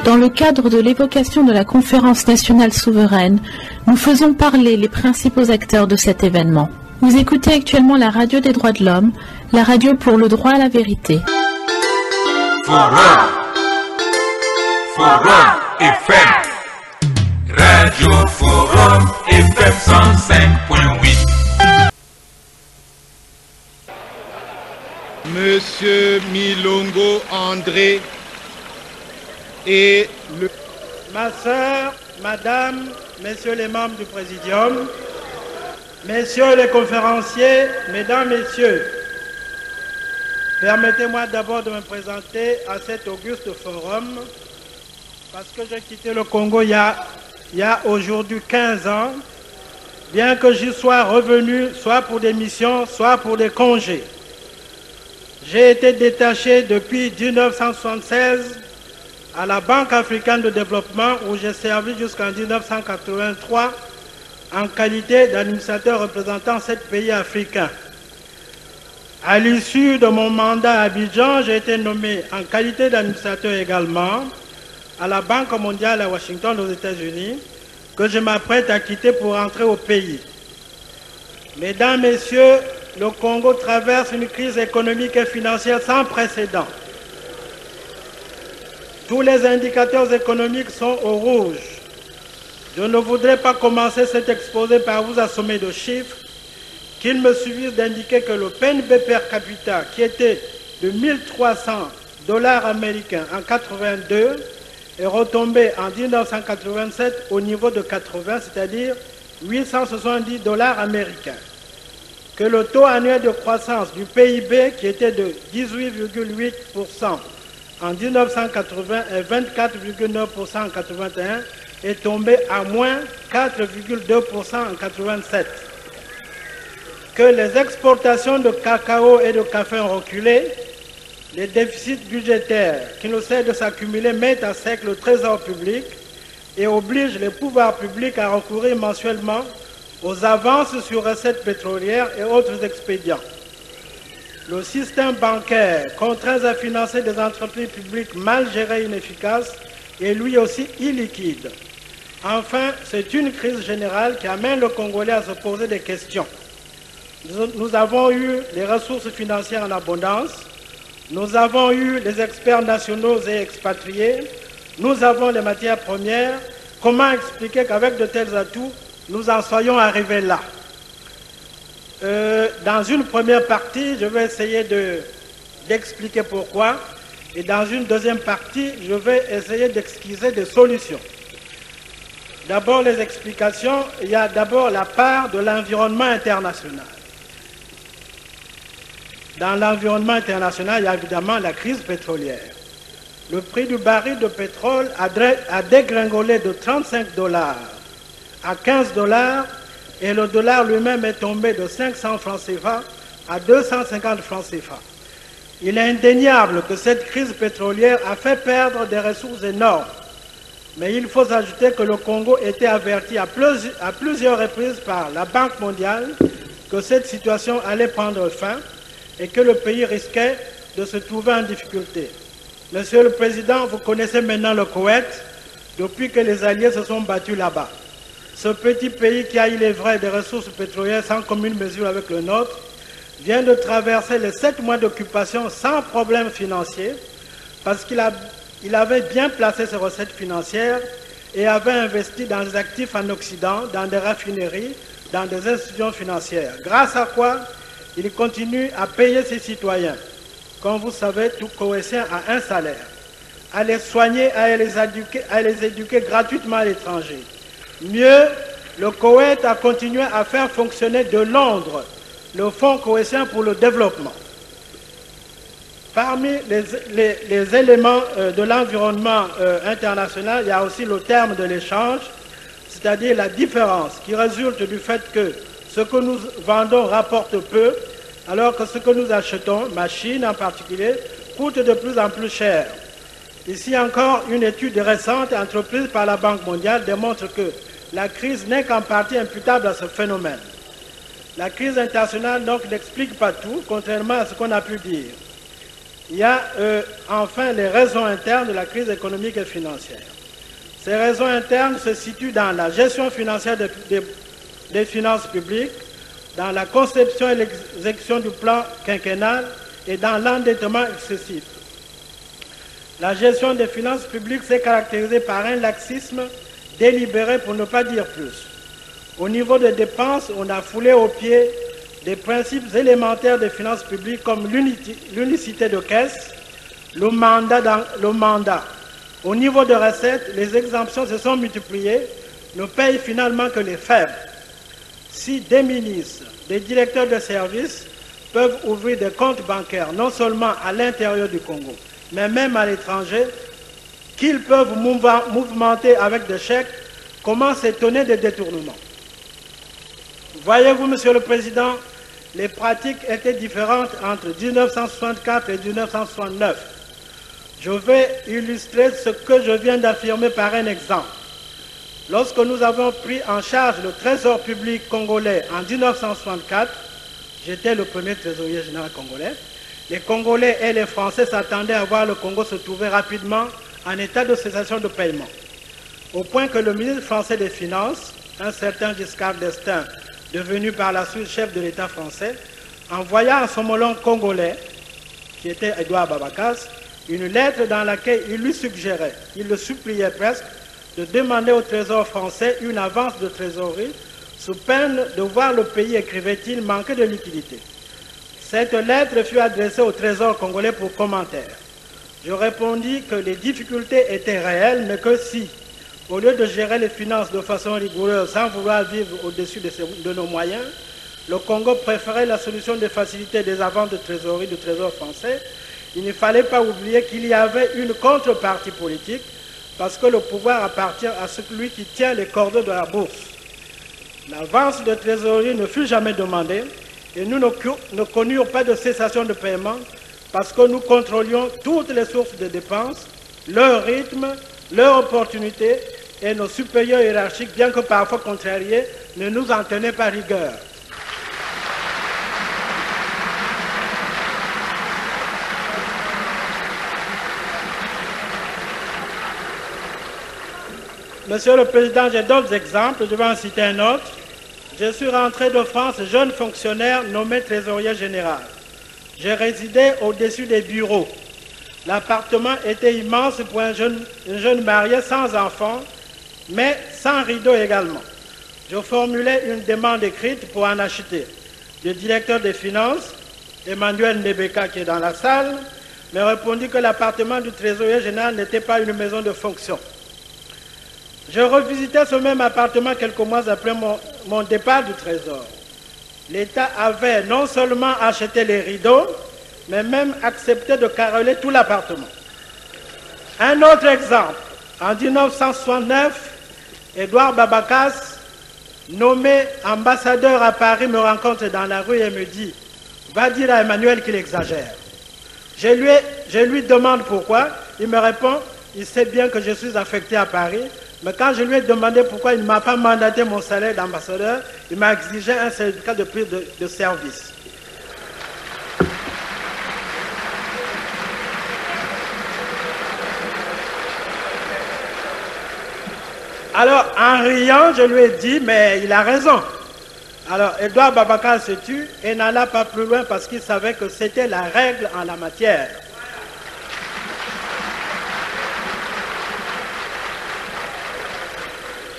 Dans le cadre de l'évocation de la conférence nationale souveraine, nous faisons parler les principaux acteurs de cet événement. Vous écoutez actuellement la radio des droits de l'homme, la radio pour le droit à la vérité. Forum FM, Radio Forum FM 105.8. Monsieur Milongo André et ma sœur, madame, messieurs les membres du Présidium, messieurs les conférenciers, mesdames, messieurs, permettez-moi d'abord de me présenter à cet auguste forum parce que j'ai quitté le Congo il y a aujourd'hui 15 ans, bien que j'y sois revenu soit pour des missions, soit pour des congés. J'ai été détaché depuis 1976 à la Banque africaine de développement où j'ai servi jusqu'en 1983 en qualité d'administrateur représentant 7 pays africains. À l'issue de mon mandat à Abidjan, j'ai été nommé en qualité d'administrateur également à la Banque mondiale à Washington aux États-Unis, que je m'apprête à quitter pour rentrer au pays. Mesdames, Messieurs, le Congo traverse une crise économique et financière sans précédent. Tous les indicateurs économiques sont au rouge. Je ne voudrais pas commencer cet exposé par vous assommer de chiffres, qu'il me suffise d'indiquer que le PNB per capita, qui était de 1300 $ américains en 1982, est retombé en 1987 au niveau de 80, c'est-à-dire 870 $ américains. Que le taux annuel de croissance du PIB, qui était de 18,8% en 1980 et 24,9% en 1981, est tombé à moins 4,2% en 1987. Que les exportations de cacao et de café ont reculé, les déficits budgétaires qui ne cessent de s'accumuler mettent à sec le trésor public et obligent les pouvoirs publics à recourir mensuellement aux avances sur recettes pétrolières et autres expédients. Le système bancaire, contraint à financer des entreprises publiques mal gérées et inefficaces, est lui aussi illiquide. Enfin, c'est une crise générale qui amène le Congolais à se poser des questions. Nous avons eu les ressources financières en abondance, nous avons eu les experts nationaux et expatriés, nous avons les matières premières. Comment expliquer qu'avec de tels atouts, nous en soyons arrivés là? Dans une première partie, je vais essayer d'expliquer pourquoi, et dans une deuxième partie, je vais essayer d'esquisser des solutions. D'abord, les explications, il y a d'abord la part de l'environnement international. Dans l'environnement international, il y a évidemment la crise pétrolière. Le prix du baril de pétrole a dégringolé de 35 $ à 15 $ et le dollar lui-même est tombé de 500 francs CFA à 250 francs CFA. Il est indéniable que cette crise pétrolière a fait perdre des ressources énormes. Mais il faut ajouter que le Congo était averti à plusieurs reprises par la Banque mondiale que cette situation allait prendre fin et que le pays risquait de se trouver en difficulté. Monsieur le Président, vous connaissez maintenant le Koweït depuis que les Alliés se sont battus là-bas. Ce petit pays qui a, il est vrai, des ressources pétrolières sans commune mesure avec le nôtre, vient de traverser les 7 mois d'occupation sans problème financier parce qu'il avait bien placé ses recettes financières et avait investi dans des actifs en Occident, dans des raffineries, dans des institutions financières. Grâce à quoi il continue à payer ses citoyens. Comme vous savez, tout Koweïtien a un salaire. À les soigner, à les éduquer gratuitement à l'étranger. Mieux, le Koweït a continué à faire fonctionner de Londres le Fonds koweïtien pour le développement. Parmi les éléments de l'environnement international, il y a aussi le terme de l'échange, c'est-à-dire la différence qui résulte du fait que ce que nous vendons rapporte peu, alors que ce que nous achetons, machines en particulier, coûte de plus en plus cher. Ici encore, une étude récente entreprise par la Banque mondiale démontre que la crise n'est qu'en partie imputable à ce phénomène. La crise internationale donc n'explique pas tout, contrairement à ce qu'on a pu dire. Il y a enfin les raisons internes de la crise économique et financière. Ces raisons internes se situent dans la gestion financière des finances publiques, dans la conception et l'exécution du plan quinquennal et dans l'endettement excessif. La gestion des finances publiques s'est caractérisée par un laxisme délibéré pour ne pas dire plus. Au niveau des dépenses, on a foulé aux pieds des principes élémentaires des finances publiques comme l'unicité de caisse, le mandat. Au niveau de recettes, les exemptions se sont multipliées, ne payent finalement que les faibles. Si des ministres, des directeurs de services peuvent ouvrir des comptes bancaires non seulement à l'intérieur du Congo, mais même à l'étranger, qu'ils peuvent mouvementer avec des chèques, comment s'étonner des détournements? Voyez-vous, Monsieur le Président, les pratiques étaient différentes entre 1964 et 1969. Je vais illustrer ce que je viens d'affirmer par un exemple. Lorsque nous avons pris en charge le trésor public congolais en 1964, j'étais le premier trésorier général congolais, les Congolais et les Français s'attendaient à voir le Congo se trouver rapidement en état de cessation de paiement. Au point que le ministre français des Finances, un certain Giscard d'Estaing, devenu par la suite chef de l'État français, envoya à son homologue congolais, qui était Edouard Babakas, une lettre dans laquelle il lui suggérait, il le suppliait presque, de demander au Trésor français une avance de trésorerie sous peine de voir le pays, écrivait-il, manquer de liquidité. Cette lettre fut adressée au Trésor congolais pour commentaire. Je répondis que les difficultés étaient réelles, mais que si, au lieu de gérer les finances de façon rigoureuse sans vouloir vivre au-dessus de nos moyens, le Congo préférait la solution de faciliter des avances de trésorerie du Trésor français, il ne fallait pas oublier qu'il y avait une contrepartie politique, parce que le pouvoir appartient à celui qui tient les cordons de la bourse. L'avance de trésorerie ne fut jamais demandée et nous ne connurent pas de cessation de paiement parce que nous contrôlions toutes les sources de dépenses, leur rythme, leur opportunité et nos supérieurs hiérarchiques, bien que parfois contrariés, ne nous en tenaient pas rigueur. Monsieur le Président, j'ai d'autres exemples, je vais en citer un autre. Je suis rentré de France jeune fonctionnaire nommé trésorier général. J'ai résidé au-dessus des bureaux. L'appartement était immense pour un jeune marié sans enfant, mais sans rideau également. Je formulais une demande écrite pour en acheter. Le directeur des finances, Emmanuel Nebeka, qui est dans la salle, me répondit que l'appartement du trésorier général n'était pas une maison de fonction. Je revisitais ce même appartement quelques mois après mon départ du Trésor. L'État avait non seulement acheté les rideaux, mais même accepté de caroler tout l'appartement. Un autre exemple, en 1969, Edouard Babakas, nommé ambassadeur à Paris, me rencontre dans la rue et me dit « Va dire à Emmanuel qu'il exagère ». Je lui demande pourquoi, il me répond « Il sait bien que je suis affecté à Paris ». Mais quand je lui ai demandé pourquoi il ne m'a pas mandaté mon salaire d'ambassadeur, il m'a exigé un certificat de prise de service. Alors, en riant, je lui ai dit, mais il a raison. Alors, Edouard Babacar se tut et n'alla pas plus loin parce qu'il savait que c'était la règle en la matière.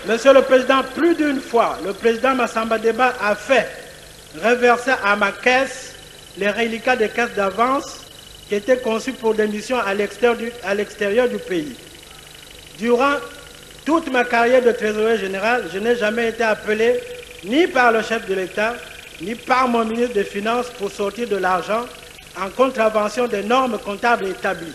Monsieur le Président, plus d'une fois, le président Massamba Deba a fait reverser à ma caisse les reliquats des caisses d'avance qui étaient conçues pour des missions à l'extérieur du pays. Durant toute ma carrière de trésorier général, je n'ai jamais été appelé ni par le chef de l'État, ni par mon ministre des Finances pour sortir de l'argent en contravention des normes comptables établies.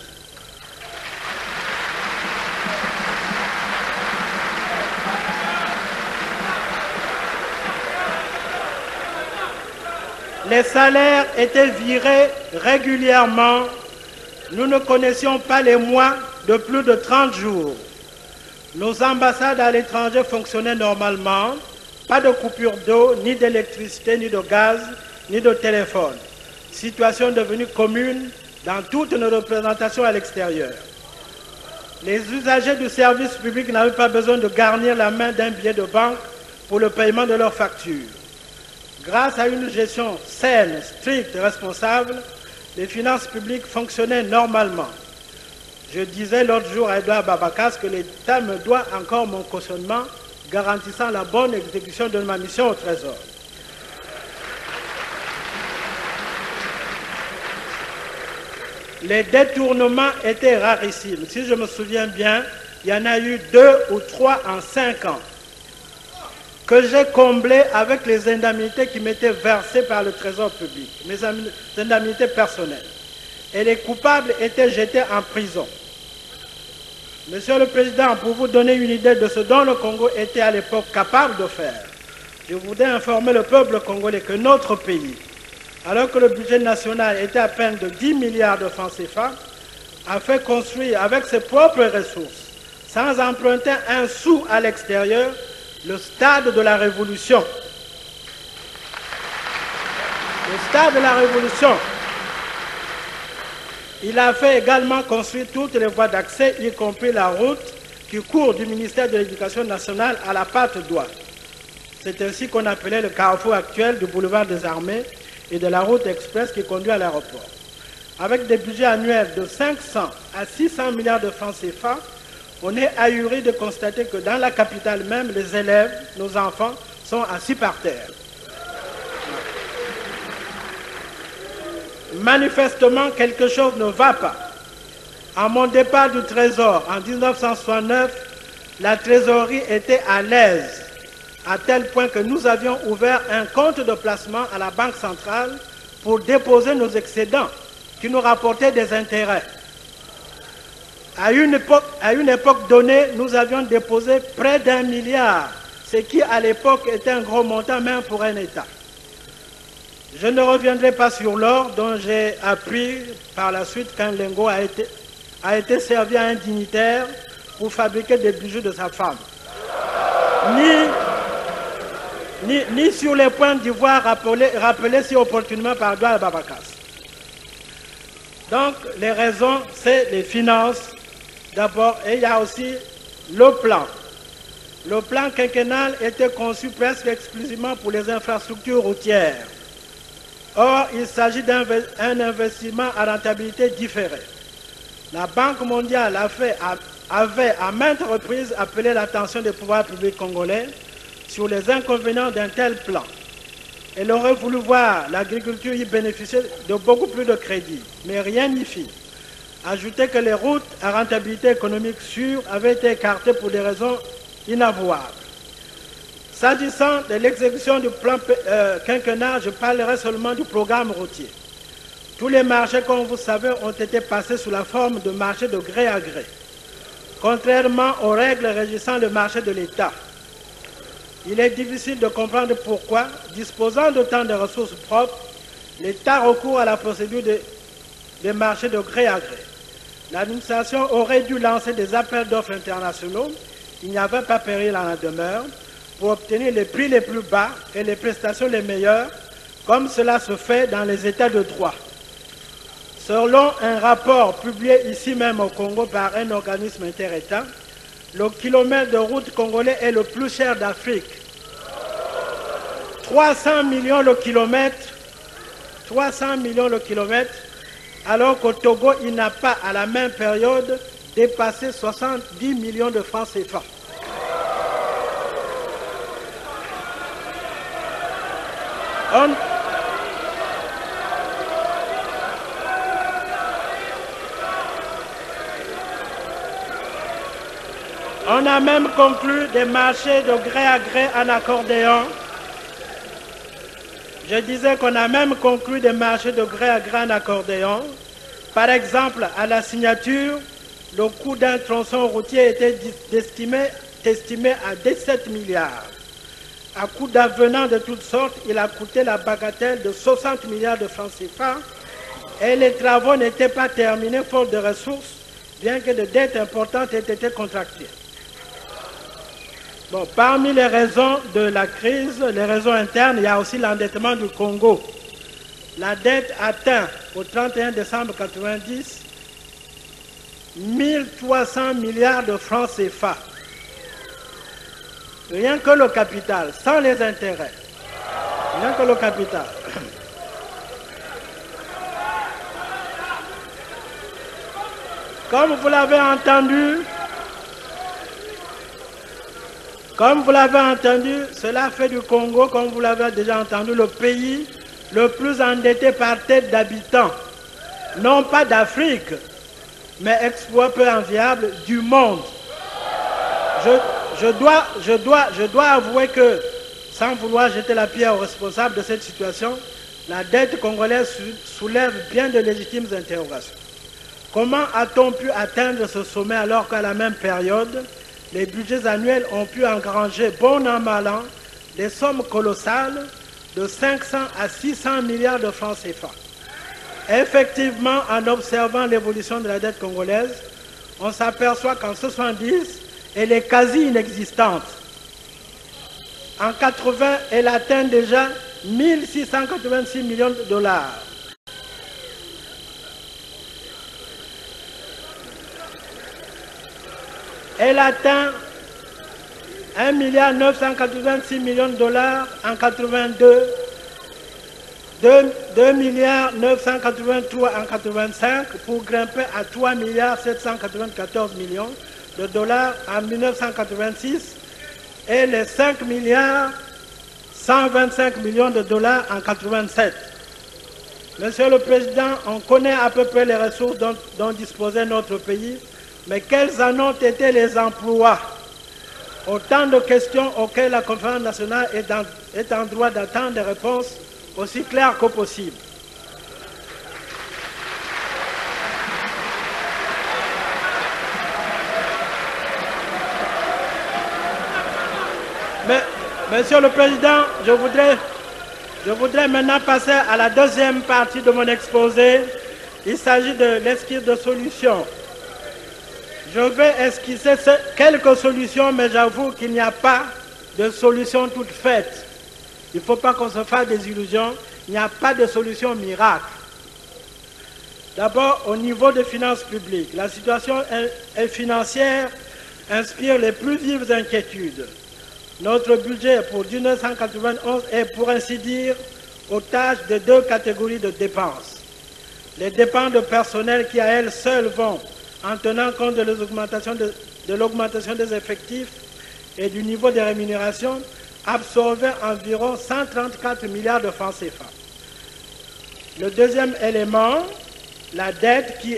Les salaires étaient virés régulièrement. Nous ne connaissions pas les mois de plus de 30 jours. Nos ambassades à l'étranger fonctionnaient normalement. Pas de coupure d'eau, ni d'électricité, ni de gaz, ni de téléphone. Situation devenue commune dans toutes nos représentations à l'extérieur. Les usagers du service public n'avaient pas besoin de garnir la main d'un billet de banque pour le paiement de leurs factures. Grâce à une gestion saine, stricte et responsable, les finances publiques fonctionnaient normalement. Je disais l'autre jour à Edouard Babakas que l'État me doit encore mon cautionnement garantissant la bonne exécution de ma mission au Trésor. Les détournements étaient rarissimes. Si je me souviens bien, il y en a eu 2 ou 3 en 5 ans que j'ai comblés avec les indemnités qui m'étaient versées par le Trésor public, mes indemnités personnelles. Et les coupables étaient jetés en prison. Monsieur le Président, pour vous donner une idée de ce dont le Congo était à l'époque capable de faire, je voudrais informer le peuple congolais que notre pays, alors que le budget national était à peine de 10 milliards de francs CFA, a fait construire avec ses propres ressources, sans emprunter un sou à l'extérieur, le stade de la Révolution. Le stade de la Révolution. Il a fait également construire toutes les voies d'accès, y compris la route qui court du ministère de l'Éducation nationale à la Patte d'Oie. C'est ainsi qu'on appelait le carrefour actuel du boulevard des Armées et de la route express qui conduit à l'aéroport. Avec des budgets annuels de 500 à 600 milliards de francs CFA, on est ahuri de constater que dans la capitale même, les élèves, nos enfants, sont assis par terre. Manifestement, quelque chose ne va pas. À mon départ du Trésor en 1969, la trésorerie était à l'aise, à tel point que nous avions ouvert un compte de placement à la Banque centrale pour déposer nos excédents qui nous rapportaient des intérêts. À une époque donnée, nous avions déposé près d'1 milliard, ce qui à l'époque était un gros montant même pour un État. Je ne reviendrai pas sur l'or dont j'ai appris par la suite qu'un lingot a été servi à un dignitaire pour fabriquer des bijoux de sa femme. Ni sur les points d'ivoire rappelés si opportunément par Edouard Babakas. Donc, les raisons, c'est les finances d'abord, et il y a aussi le plan. Le plan quinquennal était conçu presque exclusivement pour les infrastructures routières. Or, il s'agit d'un investissement à rentabilité différée. La Banque mondiale avait à maintes reprises appelé l'attention des pouvoirs publics congolais sur les inconvénients d'un tel plan. Elle aurait voulu voir l'agriculture y bénéficier de beaucoup plus de crédits, mais rien n'y fit. Ajoutez que les routes à rentabilité économique sûre avaient été écartées pour des raisons inavouables. S'agissant de l'exécution du plan quinquennal, je parlerai seulement du programme routier. Tous les marchés, comme vous savez, ont été passés sous la forme de marchés de gré à gré, contrairement aux règles régissant le marché de l'État. Il est difficile de comprendre pourquoi, disposant d'autant de ressources propres, l'État recourt à la procédure des marchés de gré à gré. L'administration aurait dû lancer des appels d'offres internationaux, il n'y avait pas péril en la demeure, pour obtenir les prix les plus bas et les prestations les meilleures, comme cela se fait dans les États de droit. Selon un rapport publié ici même au Congo par un organisme inter-État, le kilomètre de route congolais est le plus cher d'Afrique. 300 millions le kilomètre, 300 millions le kilomètre, alors qu'au Togo, il n'a pas à la même période dépassé 70 millions de francs CFA. On a même conclu des marchés de gré à gré en accordéon. Je disais qu'on a même conclu des marchés de gré à gré en accordéon. Par exemple, à la signature, le coût d'un tronçon routier était estimé à 17 milliards. À coût d'avenants de toutes sortes, il a coûté la bagatelle de 60 milliards de francs CFA et les travaux n'étaient pas terminés faute de ressources, bien que de dettes importantes aient été contractées. Bon, parmi les raisons de la crise, les raisons internes, il y a aussi l'endettement du Congo. La dette atteint au 31 décembre 90, 1300 milliards de francs CFA. Rien que le capital, sans les intérêts. Rien que le capital. Comme vous l'avez entendu, cela fait du Congo, comme vous l'avez déjà entendu, le pays le plus endetté par tête d'habitants. Non pas d'Afrique, mais exploit peu enviable du monde. Je dois avouer que, sans vouloir jeter la pierre aux responsables de cette situation, la dette congolaise soulève bien de légitimes interrogations. Comment a-t-on pu atteindre ce sommet alors qu'à la même période, les budgets annuels ont pu engranger bon an mal an des sommes colossales de 500 à 600 milliards de francs CFA? Effectivement, en observant l'évolution de la dette congolaise, on s'aperçoit qu'en 70, elle est quasi inexistante. En 80, elle atteint déjà 1686 millions de dollars. Elle atteint 1,986 milliard de dollars en 82, 2,983 en 85 pour grimper à 3,794 millions de dollars en 1986 et les 5,125 millions de dollars en 87. Monsieur le Président, on connaît à peu près les ressources dont disposait notre pays, mais quels en ont été les emplois? Autant de questions auxquelles la conférence nationale est en droit d'attendre des réponses aussi claires que possible. Mais, Monsieur le Président, je voudrais maintenant passer à la deuxième partie de mon exposé. Il s'agit de l'esquisse de solutions. Je vais esquisser quelques solutions, mais j'avoue qu'il n'y a pas de solution toute faite. Il ne faut pas qu'on se fasse des illusions. Il n'y a pas de solution miracle. D'abord, au niveau des finances publiques, la situation financière inspire les plus vives inquiétudes. Notre budget pour 1991 est, pour ainsi dire, otage de deux catégories de dépenses. Les dépenses de personnel qui, à elles seules, vont, en tenant compte de l'augmentation des effectifs et du niveau des rémunérations, absorber environ 134 milliards de francs CFA. Le deuxième élément, la dette qui,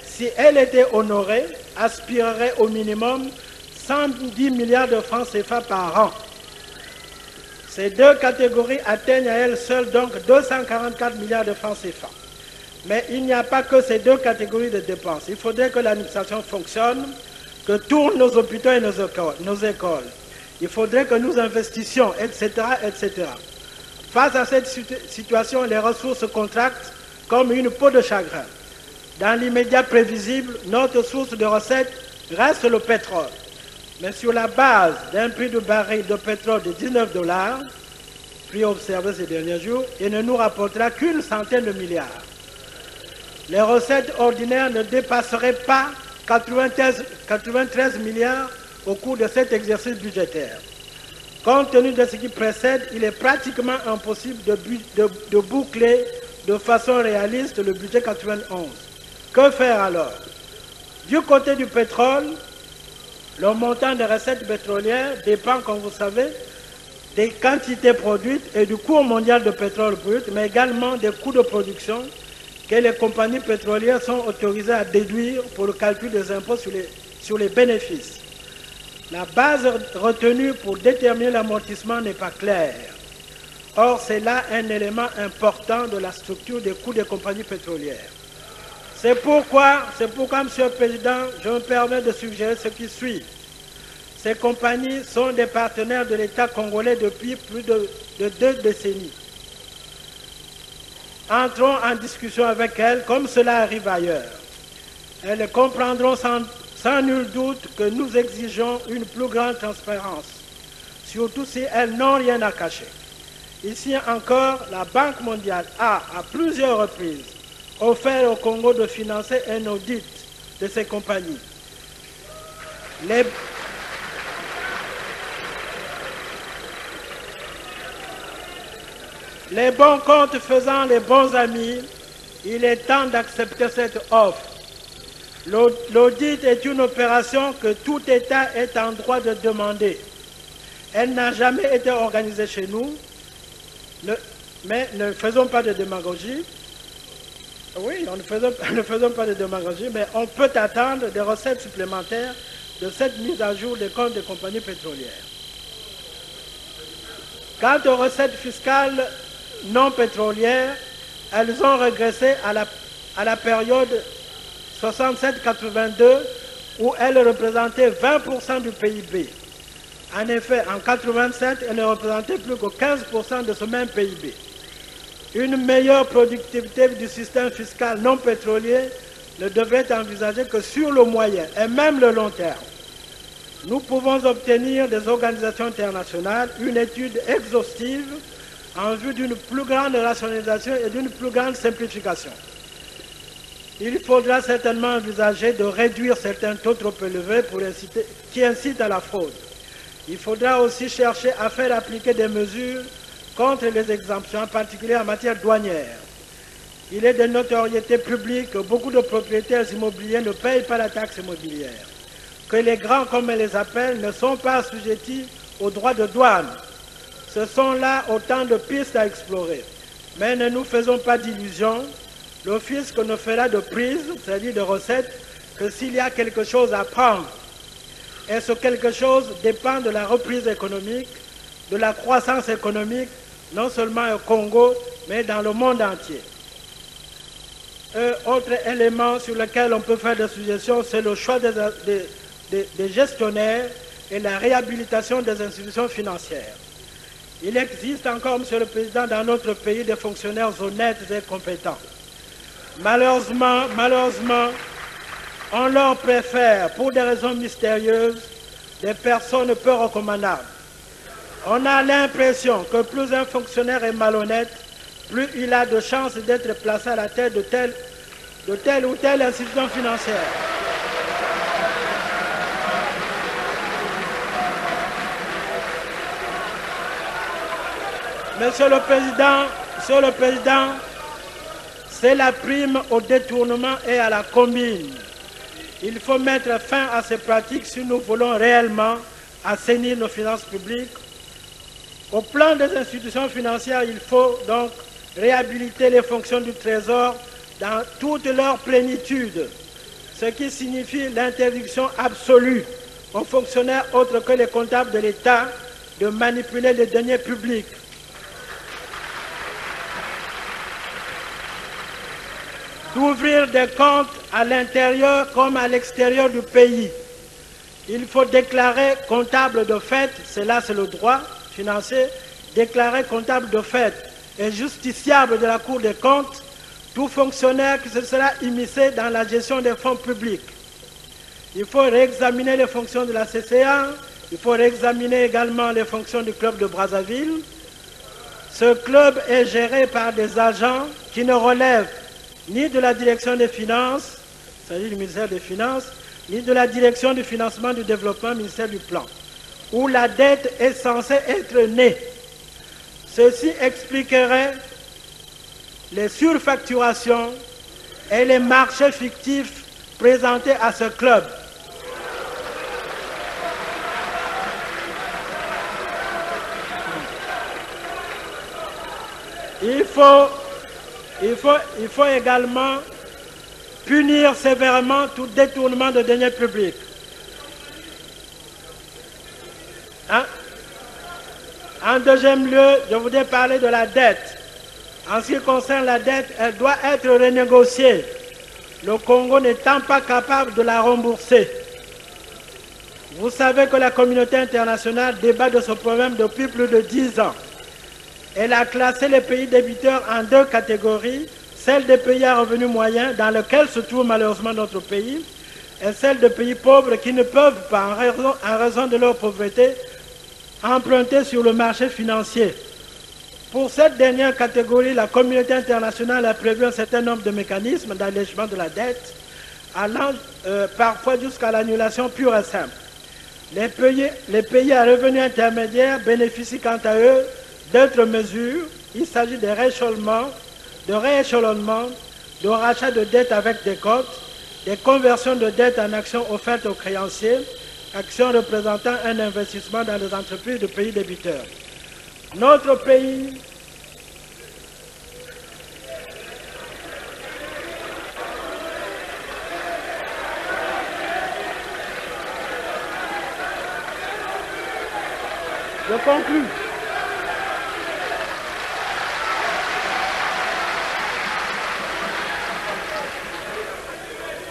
si elle était honorée, aspirerait au minimum 110 milliards de francs CFA par an. Ces deux catégories atteignent à elles seules donc 244 milliards de francs CFA. Mais il n'y a pas que ces deux catégories de dépenses. Il faudrait que l'administration fonctionne, que tournent nos hôpitaux et nos écoles. Il faudrait que nous investissions, etc., etc. Face à cette situation, les ressources se contractent comme une peau de chagrin. Dans l'immédiat prévisible, notre source de recettes reste le pétrole. Mais sur la base d'un prix de baril de pétrole de 19 $, prix observé ces derniers jours, il ne nous rapportera qu'une centaine de milliards. Les recettes ordinaires ne dépasseraient pas 93 milliards au cours de cet exercice budgétaire. Compte tenu de ce qui précède, il est pratiquement impossible de boucler de façon réaliste le budget 91. Que faire alors? Du côté du pétrole, le montant des recettes pétrolières dépend, comme vous savez, des quantités produites et du cours mondial de pétrole brut, mais également des coûts de production que les compagnies pétrolières sont autorisées à déduire pour le calcul des impôts sur les bénéfices. La base retenue pour déterminer l'amortissement n'est pas claire. Or, c'est là un élément important de la structure des coûts des compagnies pétrolières. C'est pourquoi, Monsieur le Président, je me permets de suggérer ce qui suit. Ces compagnies sont des partenaires de l'État congolais depuis plus de 2 décennies. Entrons en discussion avec elles comme cela arrive ailleurs. Elles comprendront sans nul doute que nous exigeons une plus grande transparence, surtout si elles n'ont rien à cacher. Ici encore, la Banque mondiale a, à plusieurs reprises, offert au Congo de financer un audit de ces compagnies. Les bons comptes faisant les bons amis, il est temps d'accepter cette offre. L'audit est une opération que tout État est en droit de demander. Elle n'a jamais été organisée chez nous, mais ne faisons pas de démagogie. Oui, ne faisons pas de démagogie, mais on peut attendre des recettes supplémentaires de cette mise à jour des comptes des compagnies pétrolières. Quant aux recettes fiscales non pétrolières, elles ont régressé à la période 67-82 où elles représentaient 20% du PIB. En effet, en 87, elles ne représentaient plus que 15% de ce même PIB. Une meilleure productivité du système fiscal non pétrolier ne devrait être envisagée que sur le moyen et même le long terme. Nous pouvons obtenir des organisations internationales une étude exhaustive en vue d'une plus grande rationalisation et d'une plus grande simplification. Il faudra certainement envisager de réduire certains taux trop élevés qui incitent à la fraude. Il faudra aussi chercher à faire appliquer des mesures contre les exemptions, en particulier en matière douanière. Il est de notoriété publique que beaucoup de propriétaires immobiliers ne payent pas la taxe immobilière, que les grands, comme on les appelle, ne sont pas assujettis aux droits de douane. Ce sont là autant de pistes à explorer. Mais ne nous faisons pas d'illusions. Le fisc ne fera de prise, c'est-à-dire de recettes, que s'il y a quelque chose à prendre. Et ce quelque chose dépend de la reprise économique, de la croissance économique, non seulement au Congo, mais dans le monde entier. Autre élément sur lequel on peut faire des suggestions, c'est le choix des gestionnaires et la réhabilitation des institutions financières. Il existe encore, Monsieur le Président, dans notre pays des fonctionnaires honnêtes et compétents. Malheureusement, on leur préfère, pour des raisons mystérieuses, des personnes peu recommandables. On a l'impression que plus un fonctionnaire est malhonnête, plus il a de chances d'être placé à la tête de telle ou telle institution financière. Monsieur le Président, c'est la prime au détournement et à la combine. Il faut mettre fin à ces pratiques si nous voulons réellement assainir nos finances publiques. Au plan des institutions financières, il faut donc réhabiliter les fonctions du Trésor dans toute leur plénitude, ce qui signifie l'interdiction absolue aux fonctionnaires autres que les comptables de l'État de manipuler les deniers publics. D'ouvrir des comptes à l'intérieur comme à l'extérieur du pays. Il faut déclarer comptable de fait, c'est le droit financier, déclarer comptable de fait et justiciable de la Cour des comptes tout fonctionnaire qui se sera immiscé dans la gestion des fonds publics. Il faut réexaminer les fonctions de la CCA, il faut réexaminer également les fonctions du club de Brazzaville. Ce club est géré par des agents qui ne relèvent ni de la direction des finances, c'est-à-dire du ministère des Finances, ni de la direction du financement du développement, ministère du Plan, où la dette est censée être née. Ceci expliquerait les surfacturations et les marchés fictifs présentés à ce club. Il faut également punir sévèrement tout détournement de deniers publics. En deuxième lieu, je voudrais parler de la dette. En ce qui concerne la dette, elle doit être renégociée, le Congo n'étant pas capable de la rembourser. Vous savez que la communauté internationale débat de ce problème depuis plus de 10 ans. Elle a classé les pays débiteurs en deux catégories, celle des pays à revenus moyens, dans lesquels se trouve malheureusement notre pays, et celle des pays pauvres qui ne peuvent pas, en raison de leur pauvreté, emprunter sur le marché financier. Pour cette dernière catégorie, la communauté internationale a prévu un certain nombre de mécanismes d'allègement de la dette, allant parfois jusqu'à l'annulation pure et simple. Les pays à revenus intermédiaires bénéficient quant à eux d'autres mesures. Il s'agit de rééchelonnement, de rachat de dettes avec des cotes, des conversions de dettes en actions offertes aux créanciers, actions représentant un investissement dans les entreprises de pays débiteurs. Notre pays Je conclue.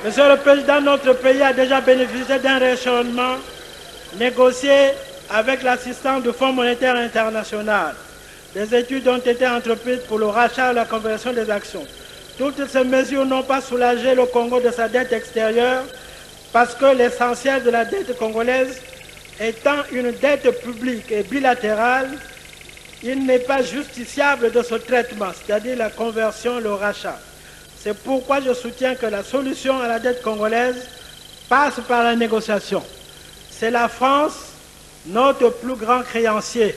Monsieur le Président, notre pays a déjà bénéficié d'un rééchelonnement négocié avec l'assistance du Fonds monétaire international. Des études ont été entreprises pour le rachat et la conversion des actions. Toutes ces mesures n'ont pas soulagé le Congo de sa dette extérieure parce que l'essentiel de la dette congolaise étant une dette publique et bilatérale, il n'est pas justiciable de ce traitement, c'est-à-dire la conversion, le rachat. C'est pourquoi je soutiens que la solution à la dette congolaise passe par la négociation. C'est la France, notre plus grand créancier.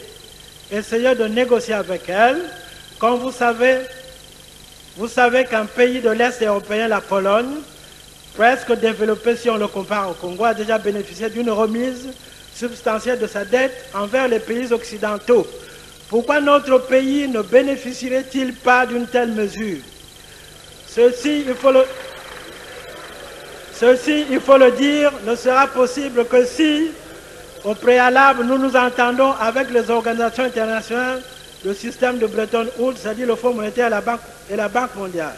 Essayez de négocier avec elle. Comme vous savez qu'un pays de l'Est européen, la Pologne, presque développé si on le compare au Congo, a déjà bénéficié d'une remise substantielle de sa dette envers les pays occidentaux. Pourquoi notre pays ne bénéficierait-il pas d'une telle mesure? Ceci, il faut le dire, ne sera possible que si, au préalable, nous nous entendons avec les organisations internationales, le système de Bretton Woods, c'est-à-dire le Fonds monétaire et la Banque mondiale.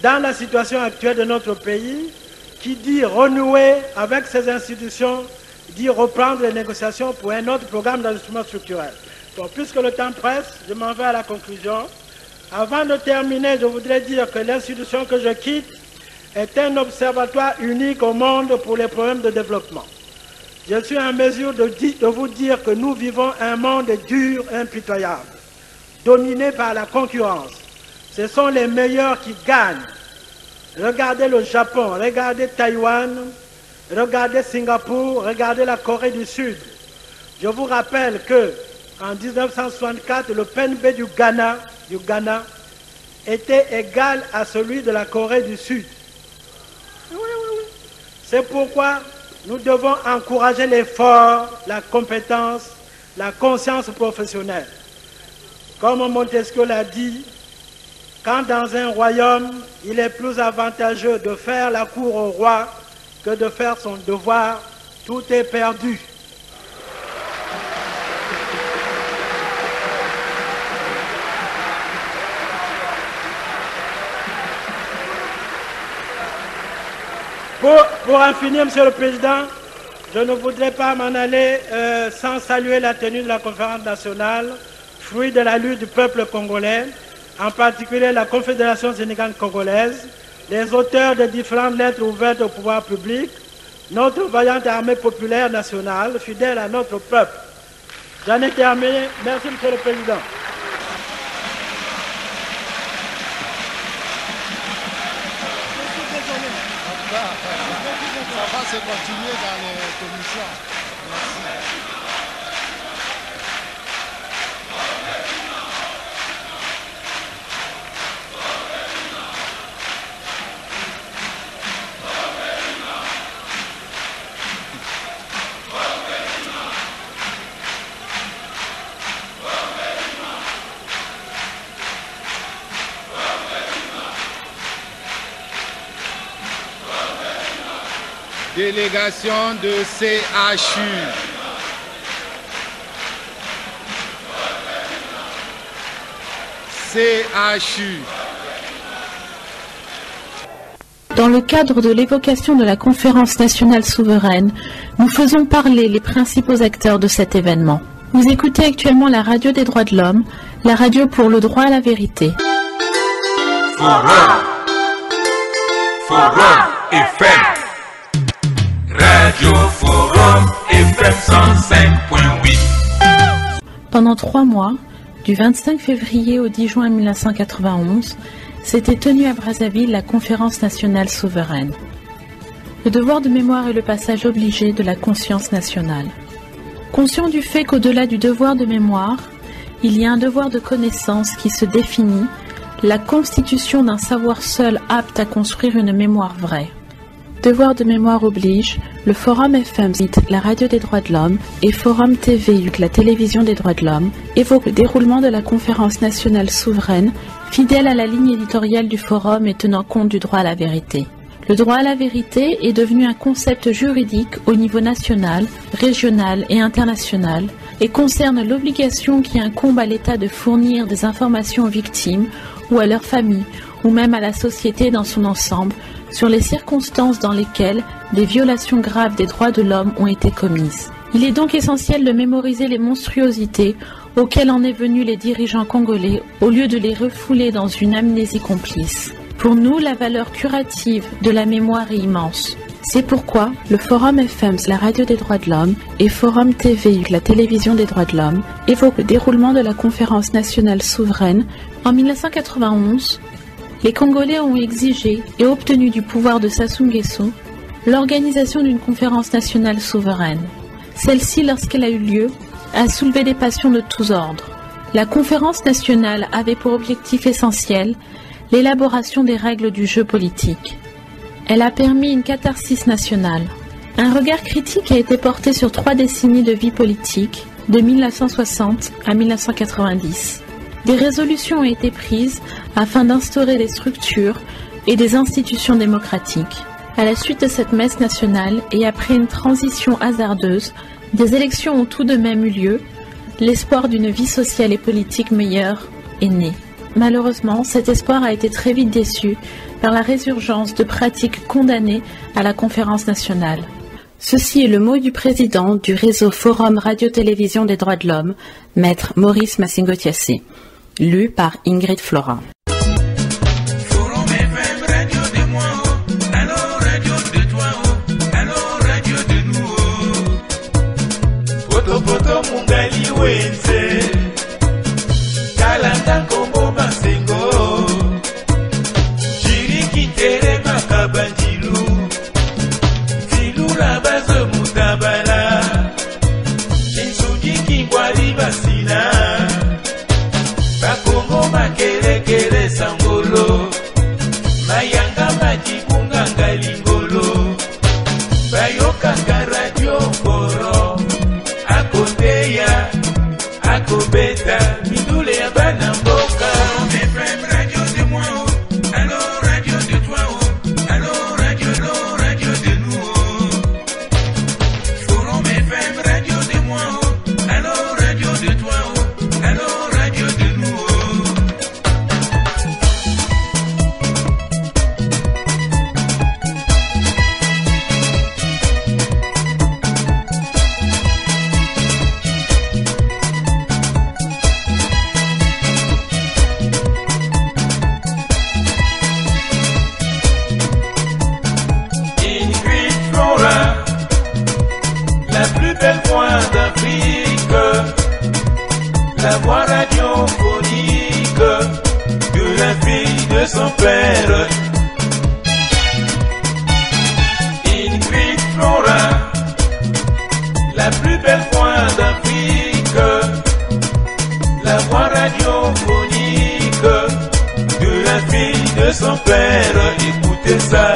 Dans la situation actuelle de notre pays, qui dit renouer avec ces institutions, dit reprendre les négociations pour un autre programme d'ajustement structurel. Donc, puisque le temps presse, je m'en vais à la conclusion. Avant de terminer, je voudrais dire que l'institution que je quitte est un observatoire unique au monde pour les problèmes de développement. Je suis en mesure de vous dire que nous vivons un monde dur, impitoyable, dominé par la concurrence. Ce sont les meilleurs qui gagnent. Regardez le Japon, regardez Taïwan, regardez Singapour, regardez la Corée du Sud. Je vous rappelle qu'en 1964, le PNB du Ghana était égal à celui de la Corée du Sud. Oui. C'est pourquoi nous devons encourager l'effort, la compétence, la conscience professionnelle. Comme Montesquieu l'a dit, quand dans un royaume, il est plus avantageux de faire la cour au roi que de faire son devoir, tout est perdu. Pour en finir, Monsieur le Président, je ne voudrais pas m'en aller sans saluer la tenue de la conférence nationale, fruit de la lutte du peuple congolais, en particulier la Confédération sénégalaise congolaise, les auteurs de différentes lettres ouvertes au pouvoir public, notre vaillante armée populaire nationale, fidèle à notre peuple. J'en ai terminé. Merci, Monsieur le Président. Ça va se continuer dans les commissions. Merci. Délégation de CHU. CHU. Dans le cadre de l'évocation de la conférence nationale souveraine, nous faisons parler les principaux acteurs de cet événement. Vous écoutez actuellement la radio des droits de l'homme, la radio pour le droit à la vérité. Forum FM. Radio Forum FM 105.8. Pendant 3 mois, Du 25 février au 10 juin 1991, s'était tenue à Brazzaville la Conférence nationale souveraine. Le devoir de mémoire est le passage obligé de la conscience nationale. Conscient du fait qu'au-delà du devoir de mémoire, il y a un devoir de connaissance qui se définit, la constitution d'un savoir seul apte à construire une mémoire vraie. Devoir de mémoire oblige, le Forum FM, la radio des droits de l'homme, et Forum TV, la télévision des droits de l'homme, évoquent le déroulement de la conférence nationale souveraine, fidèle à la ligne éditoriale du Forum et tenant compte du droit à la vérité. Le droit à la vérité est devenu un concept juridique au niveau national, régional et international et concerne l'obligation qui incombe à l'État de fournir des informations aux victimes ou à leurs familles ou même à la société dans son ensemble sur les circonstances dans lesquelles des violations graves des droits de l'homme ont été commises. Il est donc essentiel de mémoriser les monstruosités auxquelles en est venu les dirigeants congolais au lieu de les refouler dans une amnésie complice. Pour nous, la valeur curative de la mémoire est immense. C'est pourquoi le Forum FM, la radio des droits de l'homme, et Forum TV, la télévision des droits de l'homme, évoquent le déroulement de la conférence nationale souveraine. En 1991, les Congolais ont exigé et obtenu du pouvoir de Sassou Nguesso l'organisation d'une conférence nationale souveraine. Celle-ci, lorsqu'elle a eu lieu, a soulevé des passions de tous ordres. La conférence nationale avait pour objectif essentiel l'élaboration des règles du jeu politique. Elle a permis une catharsis nationale. Un regard critique a été porté sur 3 décennies de vie politique, de 1960 à 1990. Des résolutions ont été prises afin d'instaurer des structures et des institutions démocratiques. À la suite de cette messe nationale et après une transition hasardeuse, des élections ont tout de même eu lieu. L'espoir d'une vie sociale et politique meilleure est né. Malheureusement, cet espoir a été très vite déçu par la résurgence de pratiques condamnées à la conférence nationale. Ceci est le mot du président du réseau Forum Radio-Télévision des droits de l'homme, maître Maurice Massingo-Thiassé, lu par Ingrid Florent. La voix radiophonique de la fille de son père. Ingrid Flora, la plus belle voix d'Afrique. La voix radiophonique de la fille de son père. Écoutez ça.